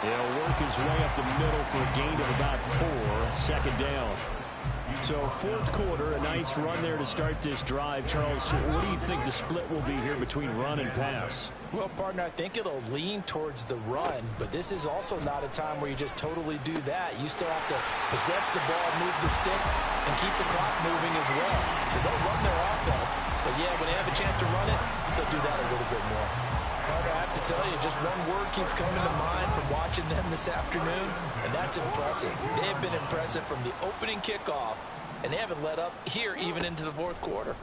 He'll work his way up the middle for a gain of about 4, second down. So fourth quarter, a nice run there to start this drive. Charles, what do you think the split will be here between run and pass? Well, partner, I think it'll lean towards the run, but this is also not a time where you just totally do that. You still have to possess the ball, move the sticks, and keep the clock moving as well. So they'll run their offense, but yeah, when they have a chance to run it, they'll do that a little bit more. Partner, I have to tell you, just one word keeps coming to mind from watching them this afternoon, and that's impressive. They have been impressive from the opening kickoff, and they haven't let up here even into the fourth quarter.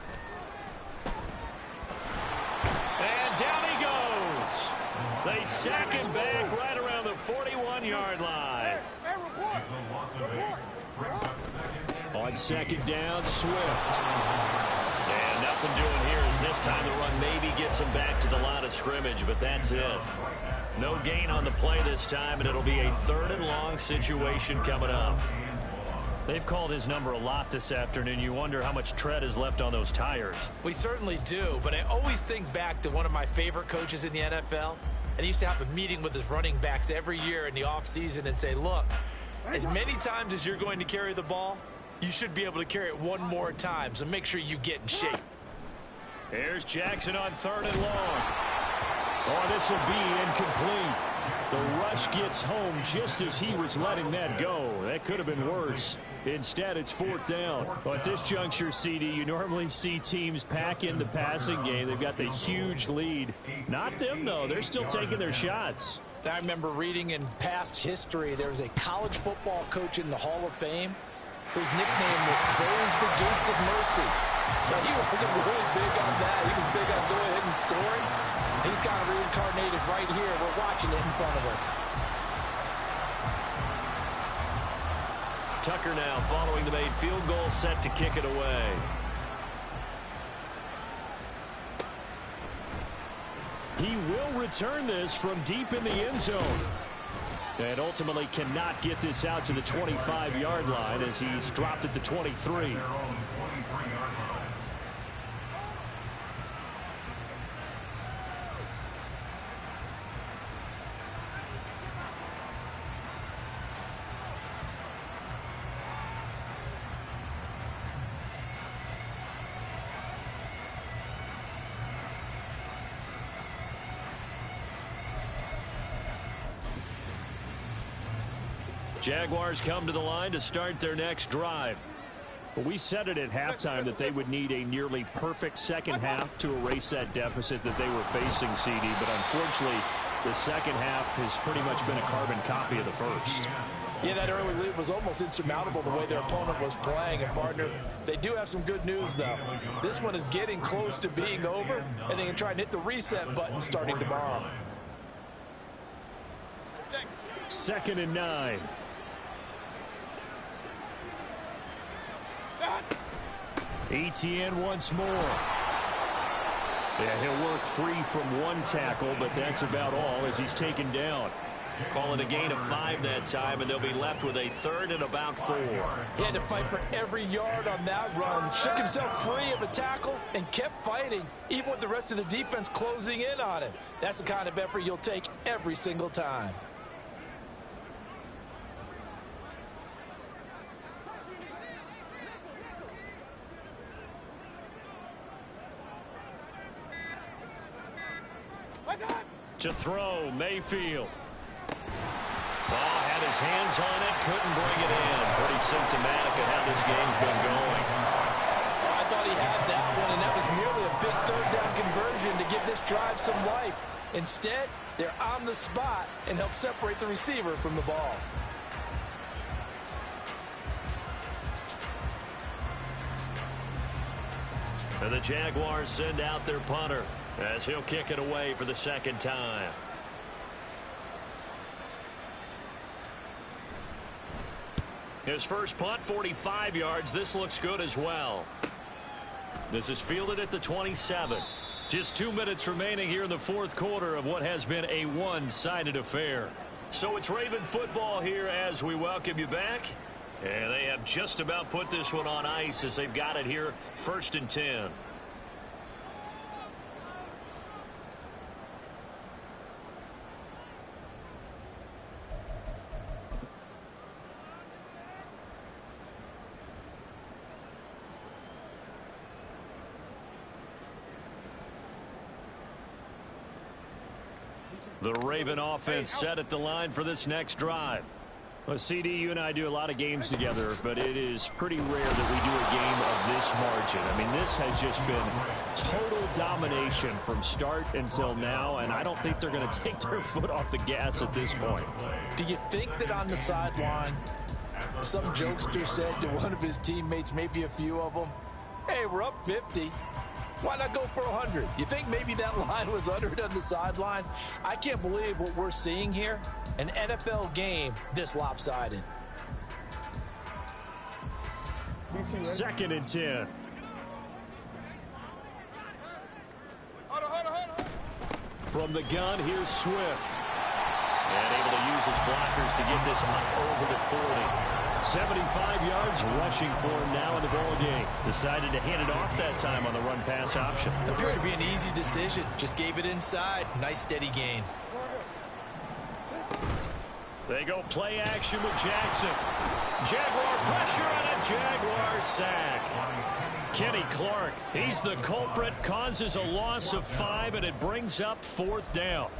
And down he goes. They sack him back right around the 41-yard line. On second down, Swift. And nothing doing here as this time the run maybe gets him back to the line of scrimmage, but that's it. No gain on the play this time, and it'll be a 3rd and long situation coming up. They've called his number a lot this afternoon. You wonder how much tread is left on those tires. We certainly do, but I always think back to one of my favorite coaches in the NFL. And he used to have a meeting with his running backs every year in the offseason and say, look, as many times as you're going to carry the ball, you should be able to carry it one more time, so make sure you get in shape. Here's Jackson on 3rd and long. Oh, this will be incomplete. The rush gets home just as he was letting that go. That could have been worse. Instead, it's 4th down. Well, at this juncture, CD, you normally see teams pack in the passing game. They've got the huge lead. Not them, though. They're still taking their shots. I remember reading in past history, there was a college football coach in the Hall of Fame whose nickname was Close the Gates of Mercy. But he wasn't really big on that. He was big on going ahead and scoring. He's kind of reincarnated right here. We're watching it in front of us. Tucker now following the made field goal, set to kick it away. He will return this from deep in the end zone. And ultimately cannot get this out to the 25-yard line as he's dropped at the 23. Jaguars come to the line to start their next drive. Well, we said it at halftime that they would need a nearly perfect second half to erase that deficit that they were facing, CD. But unfortunately, the second half has pretty much been a carbon copy of the first. Yeah, that early lead was almost insurmountable the way their opponent was playing. And, partner, they do have some good news, though. This one is getting close to being over, and they can try and hit the reset button starting tomorrow. 2nd and 9. Etienne once more. Yeah, he'll work free from one tackle, but that's about all as he's taken down. Calling a gain of 5 that time, and they'll be left with a 3rd and about 4. He had to fight for every yard on that run. Shook himself free of a tackle and kept fighting, even with the rest of the defense closing in on him. That's the kind of effort you'll take every single time. To throw, Mayfield. Ball had his hands on it, couldn't bring it in. Pretty symptomatic of how this game's been going. Oh, I thought he had that one, and that was nearly a big 3rd down conversion to give this drive some life. Instead, they're on the spot and help separate the receiver from the ball. And the Jaguars send out their punter as he'll kick it away for the 2nd time. His first punt, 45 yards. This looks good as well. This is fielded at the 27. Just 2 minutes remaining here in the fourth quarter of what has been a one-sided affair. So it's Raven football here as we welcome you back. And they have just about put this one on ice as they've got it here, 1st and 10. The Raven offense set at the line for this next drive. Well, CD, you and I do a lot of games together, but it is pretty rare that we do a game of this margin. I mean, this has just been total domination from start until now, and I don't think they're going to take their foot off the gas at this point. Do you think that on the sideline, some jokester said to one of his teammates, maybe a few of them, hey, we're up 50. Why not go for 100? You think maybe that line was uttered on the sideline? I can't believe what we're seeing here. An NFL game this lopsided. 2nd and 10. From the gun, here's Swift. And able to use his blockers to get this over to 40. 75 yards rushing for him now in the ball game. Decided to hand it off that time on the run-pass option. Appeared to be an easy decision. Just gave it inside. Nice steady gain. They go play action with Jackson. Jaguar pressure on a Jaguar sack. Kenny Clark, he's the culprit, causes a loss of 5, and it brings up 4th down.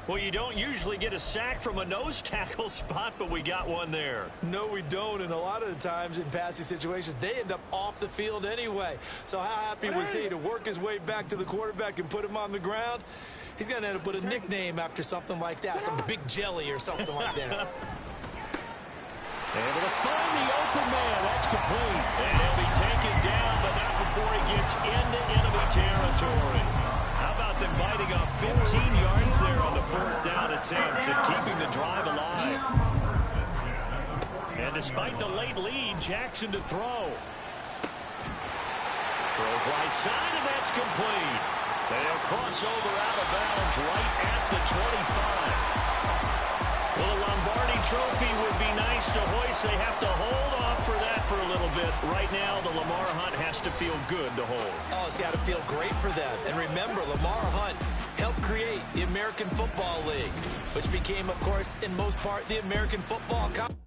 Well, you don't usually get a sack from a nose tackle spot, but we got one there. No, we don't, and a lot of the times in passing situations, they end up off the field anyway. So how happy was he to work his way back to the quarterback and put him on the ground? He's going to end up with a nickname after something like that, some Big Jelly or something like that. Able to find the open man. That's complete. And he'll be taken down, but not before he gets into enemy territory. How about them biting off 15 yards there on the 4th down attempt and keeping the drive alive? And despite the late lead, Jackson to throw. Throws right side, and that's complete. They'll cross over out of bounds right at the 25. Well, a Lombardi trophy would be nice to hoist. They have to hold off for that for a little bit. Right now, the Lamar Hunt has to feel good to hold. Oh, it's got to feel great for them. And remember, Lamar Hunt helped create the American Football League, which became, of course, in most part, the American Football Conference.